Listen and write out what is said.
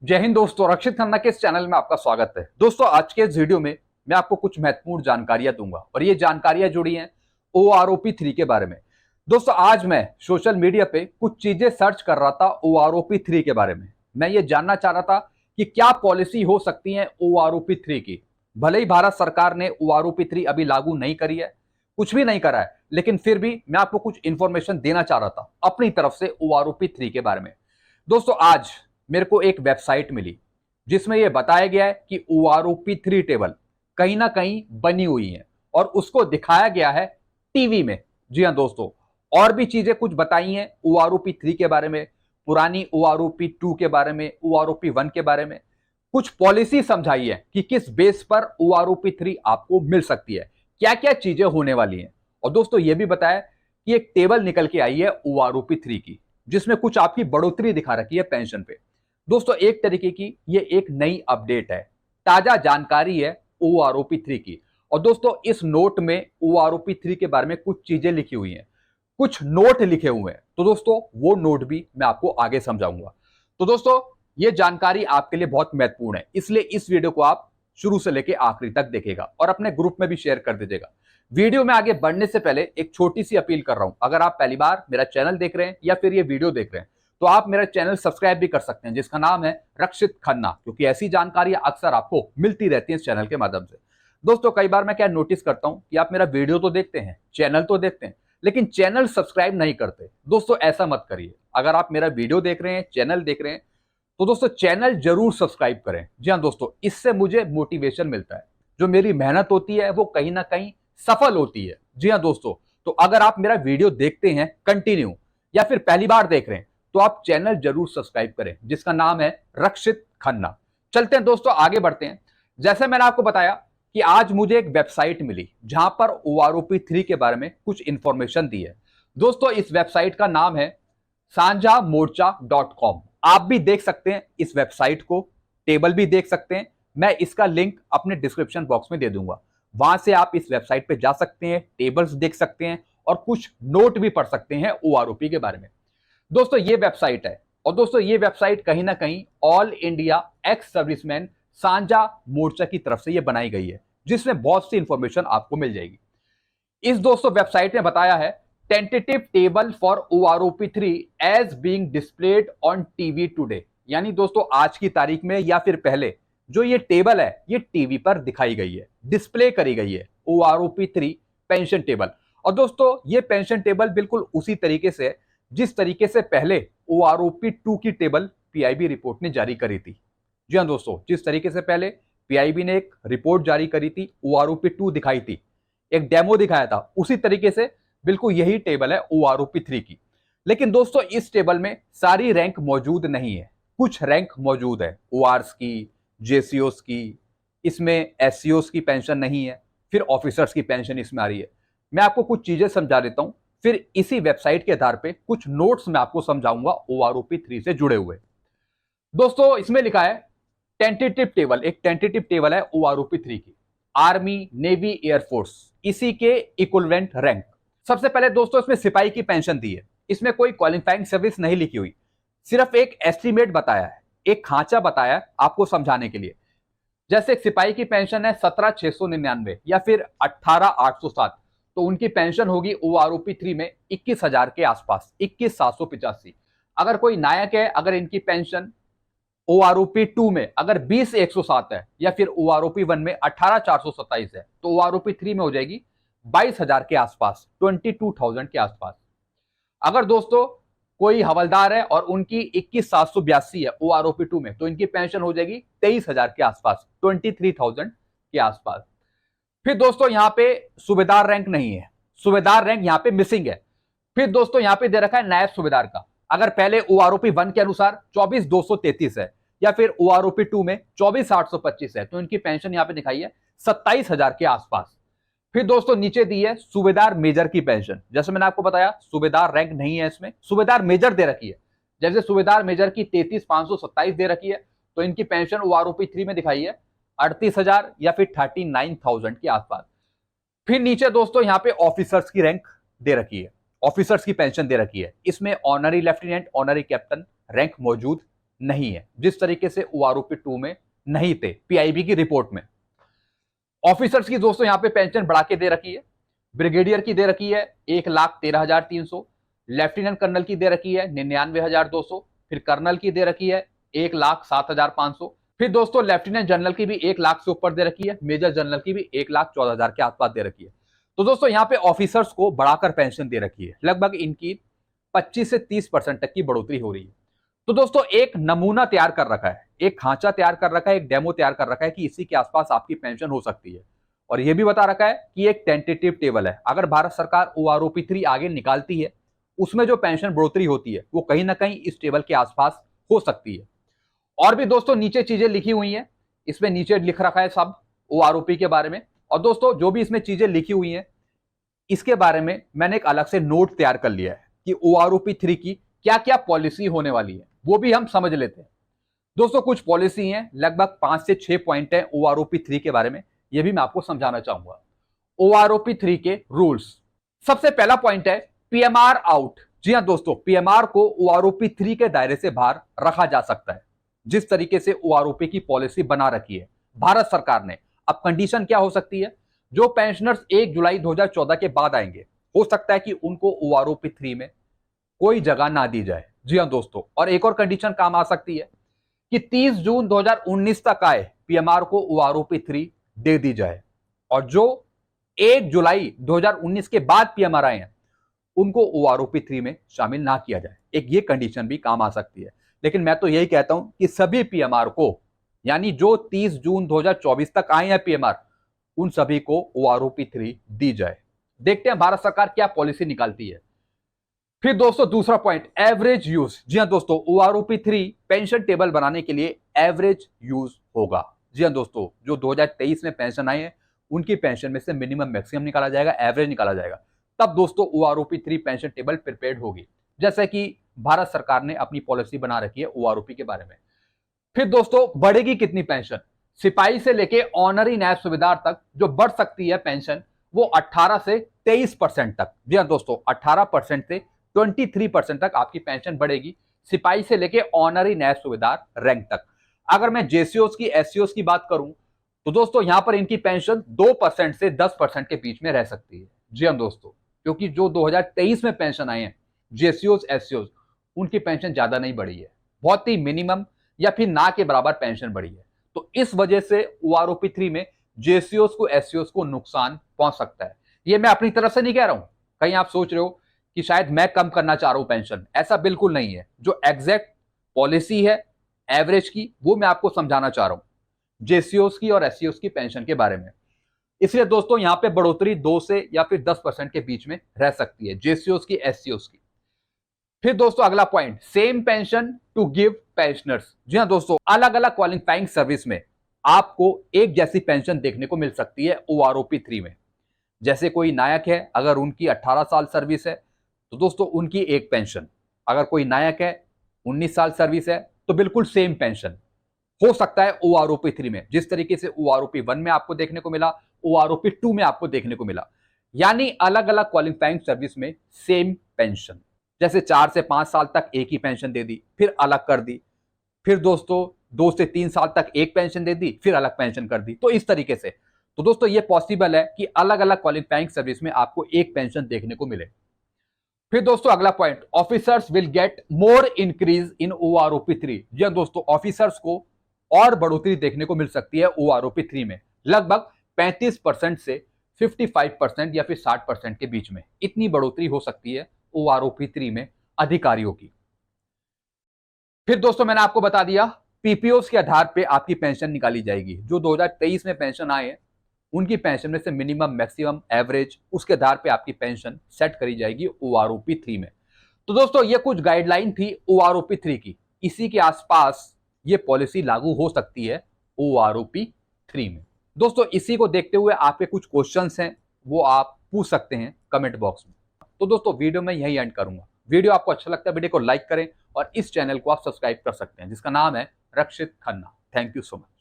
जय हिंद दोस्तों, रक्षित खन्ना के इस चैनल में आपका स्वागत है। दोस्तों, आज के इस वीडियो में मैं आपको कुछ महत्वपूर्ण जानकारियां दूंगा और ये जानकारियां जुड़ी हैं OROP3 के बारे में। दोस्तों, आज मैं सोशल मीडिया पे कुछ चीजें सर्च कर रहा था OROP3 के बारे में। मैं ये जानना चाह रहा था कि क्या पॉलिसी हो सकती है OROP3 की। भले ही भारत सरकार ने OROP3 अभी लागू नहीं करी है, कुछ भी नहीं करा है, लेकिन फिर भी मैं आपको कुछ इंफॉर्मेशन देना चाह रहा था अपनी तरफ से OROP3 के बारे में। दोस्तों, आज मेरे को एक वेबसाइट मिली जिसमें यह बताया गया है कि OROP3 टेबल कहीं ना कहीं बनी हुई है और उसको दिखाया गया है टीवी में। जी हाँ दोस्तों, और भी चीजें कुछ बताई हैं OROP3 के बारे में, पुरानी OROP2 के बारे में, OROP1 के बारे में, कुछ पॉलिसी समझाई है कि किस बेस पर OROP3 आपको मिल सकती है, क्या क्या चीजें होने वाली हैं। और दोस्तों, यह भी बताया कि एक टेबल निकल के आई है OROP3 की जिसमें कुछ आपकी बढ़ोतरी दिखा रखी है पेंशन पे। दोस्तों, एक तरीके की ये एक नई अपडेट है, ताजा जानकारी है OROP3 की। और दोस्तों, इस नोट में OROP3 के बारे में कुछ चीजें लिखी हुई हैं, कुछ नोट लिखे हुए हैं। तो दोस्तों, वो नोट भी मैं आपको आगे समझाऊंगा। तो दोस्तों, ये जानकारी आपके लिए बहुत महत्वपूर्ण है, इसलिए इस वीडियो को आप शुरू से लेकर आखिरी तक देखेगा और अपने ग्रुप में भी शेयर कर दीजिएगा। वीडियो में आगे बढ़ने से पहले एक छोटी सी अपील कर रहा हूं, अगर आप पहली बार मेरा चैनल देख रहे हैं या फिर ये वीडियो देख रहे हैं तो आप मेरा चैनल सब्सक्राइब भी कर सकते हैं जिसका नाम है रक्षित खन्ना, क्योंकि ऐसी जानकारी अक्सर आपको मिलती रहती है इस चैनल के माध्यम से। दोस्तों, कई बार मैं क्या नोटिस करता हूं कि आप मेरा वीडियो तो देखते हैं, चैनल तो देखते हैं, लेकिन चैनल सब्सक्राइब नहीं करते। दोस्तों, ऐसा मत करिए। अगर आप मेरा वीडियो देख रहे हैं, चैनल देख रहे हैं, तो दोस्तों चैनल जरूर सब्सक्राइब करें। जी हाँ दोस्तों, इससे मुझे मोटिवेशन मिलता है, जो मेरी मेहनत होती है वो कहीं ना कहीं सफल होती है। जी हाँ दोस्तों, तो अगर आप मेरा वीडियो देखते हैं कंटिन्यू या फिर पहली बार देख रहे हैं तो आप चैनल जरूर सब्सक्राइब करें जिसका नाम है रक्षित खन्ना। चलते हैं दोस्तों, आगे बढ़ते हैं। जैसे मैंने आपको बताया कि आज मुझे एक वेबसाइट मिली जहां पर OROP3 के बारे में कुछ इंफॉर्मेशन दी है। दोस्तों, इस वेबसाइट का नाम है sanjamorcha.com। आप भी देख सकते हैं इस वेबसाइट को, टेबल भी देख सकते हैं। मैं इसका लिंक अपने डिस्क्रिप्शन बॉक्स में दे दूंगा, वहां से आप इस वेबसाइट पे जा सकते हैं, टेबल्स देख सकते हैं और कुछ नोट भी पढ़ सकते हैं OROP के बारे में। दोस्तों, ये वेबसाइट है और दोस्तों ये वेबसाइट कहीं ना कहीं ऑल इंडिया एक्स सर्विसमैन सांझा मोर्चा की तरफ से ये बनाई गई है, जिसमें बहुत सी इंफॉर्मेशन आपको मिल जाएगी। इस दोस्तों वेबसाइट ने बताया है tentative table for OROP3 as being displayed on TV today. यानी दोस्तों, आज की तारीख में या फिर पहले जो ये टेबल है ये टीवी पर दिखाई गई है, डिस्प्ले करी गई है OROP3 पेंशन टेबल। और दोस्तों, ये पेंशन टेबल बिल्कुल उसी तरीके से जिस तरीके से पहले OROP2 की टेबल PIB रिपोर्ट ने जारी करी थी। जी हाँ दोस्तों, जिस तरीके से पहले PIB ने एक रिपोर्ट जारी करी थी, OROP2 दिखाई थी, एक डेमो दिखाया था, उसी तरीके से बिल्कुल यही टेबल है OROP3 की। लेकिन दोस्तों, इस टेबल में सारी रैंक मौजूद नहीं है, कुछ रैंक मौजूद है, ORs की, JCOs की, इसमें SCOs की पेंशन नहीं है, फिर ऑफिसर्स की पेंशन इसमें आ रही है। मैं आपको कुछ चीजें समझा देता हूं, फिर इसी वेबसाइट के आधार पे कुछ नोट्स मैं आपको समझाऊंगा OROP3 से जुड़े हुए। दोस्तों, इसमें लिखा है टेंटेटिव टेबल, एक टेंटेटिव टेबल है OROP3 की, आर्मी, नेवी, एयरफोर्स, इसी के इक्विवेलेंट रैंक। सबसे पहले दोस्तों, इसमें सिपाही की पेंशन दी है, इसमें कोई क्वालिफाइंग सर्विस नहीं लिखी हुई, सिर्फ एक एस्टिमेट बताया है, एक खांचा बताया है आपको समझाने के लिए। जैसे एक सिपाही की पेंशन है 17,699 या फिर 18,807, तो उनकी पेंशन होगी OROP3 में 21,000 के आसपास, 21,785। अगर कोई नायक है, अगर इनकी पेंशन OROP2 में अगर 20,107 है या फिर OROP1 में 18,427 है, तो OROP3 में हो जाएगी 22,000 के आसपास, 22,000 के आसपास। अगर दोस्तों कोई हवलदार है और उनकी 21,782 है OROP2 में, तो इनकी पेंशन हो जाएगी 23,000 के आसपास, 23,000 के आसपास। फिर दोस्तों, यहां पे सूबेदार रैंक नहीं है, सूबेदार रैंक यहां पे मिसिंग है। फिर दोस्तों, यहां पे दे रखा है नायब सूबेदार का, अगर पहले OROP1 के अनुसार 24,233 है या फिर OROP2 में 24,825 है, तो इनकी पेंशन यहां पे दिखाई है 27,000 के आसपास। फिर दोस्तों, नीचे दी है सूबेदार मेजर की पेंशन, जैसे मैंने आपको बताया सूबेदार रैंक नहीं है इसमें, सूबेदार मेजर दे रखी है। जैसे सूबेदार मेजर की 33,527 दे रखी है, तो इनकी पेंशन OROP3 में दिखाई है 38,000 या फिर 39,000 के आसपास। फिर नीचे दोस्तों यहां पे ऑफिसर्स की रैंक दे रखी है, ऑफिसर्स की पेंशन दे रखी है, इसमें honorary lieutenant, honorary captain rank मौजूद नहीं है, जिस तरीके से OROP 2 में नहीं थे PIB की रिपोर्ट में। ऑफिसर्स की दोस्तों यहाँ पे पेंशन बढ़ा के दे रखी है। ब्रिगेडियर की दे रखी है 1,13,300, लेफ्टिनेंट कर्नल की दे रखी है 99,200, फिर कर्नल की दे रखी है 1,07,500, फिर दोस्तों लेफ्टिनेंट जनरल की भी 1 लाख से ऊपर दे रखी है, मेजर जनरल की भी 1,14,000 के आसपास दे रखी है। तो दोस्तों यहाँ पे ऑफिसर्स को बढ़ाकर पेंशन दे रखी है, लगभग इनकी 25 से 30% तक की बढ़ोतरी हो रही है। तो दोस्तों एक नमूना तैयार कर रखा है, एक खांचा तैयार कर रखा है, एक डेमो तैयार कर रखा है कि इसी के आसपास आपकी पेंशन हो सकती है। और यह भी बता रखा है कि एक टेंटेटिव टेबल है, अगर भारत सरकार OROP 3 आगे निकालती है उसमें जो पेंशन बढ़ोतरी होती है वो कहीं ना कहीं इस टेबल के आसपास हो सकती है। और भी दोस्तों नीचे चीजें लिखी हुई हैं, इसमें नीचे लिख रखा है सब OROP के बारे में। और दोस्तों जो भी इसमें चीजें लिखी हुई हैं इसके बारे में मैंने एक अलग से नोट तैयार कर लिया है कि OROP 3 की क्या क्या पॉलिसी होने वाली है, वो भी हम समझ लेते हैं। दोस्तों कुछ पॉलिसी हैं, लगभग 5 से 6 पॉइंट है OROP 3 के बारे में, यह भी मैं आपको समझाना चाहूंगा। OROP 3 के रूल्स, सबसे पहला पॉइंट है PMR आउट। जी हां दोस्तों, PMR को OROP 3 के दायरे से बाहर रखा जा सकता है, जिस तरीके से OROP की पॉलिसी बना रखी है भारत सरकार ने। अब कंडीशन क्या हो सकती है, जो पेंशनर्स 1 जुलाई 2014 के बाद आएंगे हो सकता है कि उनको OROP 3 में कोई जगह ना दी जाए। जी हां दोस्तों, और एक और कंडीशन काम आ सकती है कि 30 जून 2019 तक आए PMR को OROP 3 दे दी जाए, और जो 1 जुलाई 2019 के बाद PMR आए हैं उनको OROP 3 में शामिल ना किया जाए। एक ये कंडीशन भी काम आ सकती है, लेकिन मैं तो यही कहता हूं कि सभी PMR को, यानी जो 30 जून 2024 तक आए हैं PMR, उन सभी को OROP 3 दी जाए। देखते हैं भारत सरकार क्या पॉलिसी निकालती है। फिर दोस्तों दूसरा पॉइंट, एवरेज यूज। जी हां दोस्तों, OROP 3 पेंशन टेबल बनाने के लिए एवरेज यूज होगा। जी हां दोस्तों, जो 2023 में पेंशन आए हैं उनकी पेंशन में से मिनिमम मैक्सिमम निकाला जाएगा, एवरेज निकाला जाएगा, तब दोस्तों OROP 3 पेंशन टेबल प्रिपेयर्ड होगी, जैसे कि भारत सरकार ने अपनी पॉलिसी बना रखी है OROP के बारे में। फिर दोस्तों बढ़ेगी कितनी पेंशन, सिपाही से लेके ऑनरी नायब सूबेदार तक जो बढ़ सकती है पेंशन वो 18 से 23% तक। जी हां दोस्तों, 18% से 23% तक आपकी पेंशन बढ़ेगी, सिपाही से लेके ऑनरी नायब सूबेदार रैंक तक। अगर मैं JCOs की, SCOs की बात करूं तो दोस्तों यहां पर इनकी पेंशन 2% से 10% के बीच में रह सकती है। जी हां दोस्तों, क्योंकि जो 2023 में पेंशन आए हैं JCOs, SCOs, उनकी पेंशन ज्यादा नहीं बढ़ी है, बहुत ही मिनिमम या फिर ना के बराबर पेंशन बढ़ी है। तो इस वजह से OROP 3 में JCOs को, SCOs को नुकसान पहुंच सकता है। ये मैं अपनी तरफ से नहीं कह रहा हूं, कहीं आप सोच रहे हो कि शायद मैं कम करना चाह रहा हूं पेंशन, ऐसा बिल्कुल नहीं है। जो एग्जैक्ट पॉलिसी है एवरेज की वो मैं आपको समझाना चाह रहा हूं JCOs की और SCOs की पेंशन के बारे में। इसलिए दोस्तों यहां पे बढ़ोतरी 2 से या फिर 10% के बीच में रह सकती है JCOs की, SCOs की। फिर दोस्तों अगला point, same pension to give pensioners. जी हां दोस्तों, अलग अलग क्वालिफाइंग सर्विस में आपको एक जैसी पेंशन देखने को मिल सकती है OROP 3 में। जैसे कोई नायक है, अगर उनकी 18 साल सर्विस है तो दोस्तों उनकी एक पेंशन, अगर कोई नायक है 19 साल सर्विस है तो बिल्कुल सेम पेंशन हो सकता है OROP 3 में, जिस तरीके से OROP 1 में आपको देखने को मिला, OROP 2 में आपको देखने को मिला। यानी अलग अलग क्वालिफाइंग सर्विस में सेम पेंशन, जैसे 4 से 5 साल तक एक ही पेंशन दे दी फिर अलग कर दी, फिर दोस्तों 2 से 3 साल तक एक पेंशन दे दी फिर अलग पेंशन कर दी, तो इस तरीके से। तो दोस्तों ये पॉसिबल है कि अलग अलग क्वालिफाइंग सर्विस में आपको एक पेंशन देखने को मिले। फिर दोस्तों अगला point, officers will get more increase in OROP 3। जी हां दोस्तों, ऑफिसर्स को और बढ़ोतरी देखने को मिल सकती है OROP 3 में, लगभग 35% से 55% या फिर 60% के बीच में इतनी बढ़ोतरी हो सकती है OROP 3 में अधिकारियों की। फिर दोस्तों मैंने आपको बता दिया PPOs के आधार पे आपकी पेंशन निकाली जाएगी। जो 2023 में पेंशन आए हैं उनकी पेंशन में से मिनिमम, मैक्सिमम, एवरेज, उसके आधार पे आपकी पेंशन सेट करी जाएगी OROP 3 में। तो दोस्तों ये कुछ गाइडलाइन थी OROP 3 की, इसी के आसपास ये पॉलिसी लागू हो सकती है OROP 3 में। दोस्तों इसी को देखते हुए आपके कुछ क्वेश्चंस हैं वो आप पूछ सकते हैं कमेंट बॉक्स में। तो दोस्तों वीडियो में यही एंड करूंगा। वीडियो आपको अच्छा लगता है वीडियो को लाइक करें और इस चैनल को आप सब्सक्राइब कर सकते हैं जिसका नाम है Rakshit Khanna. Thank you so much.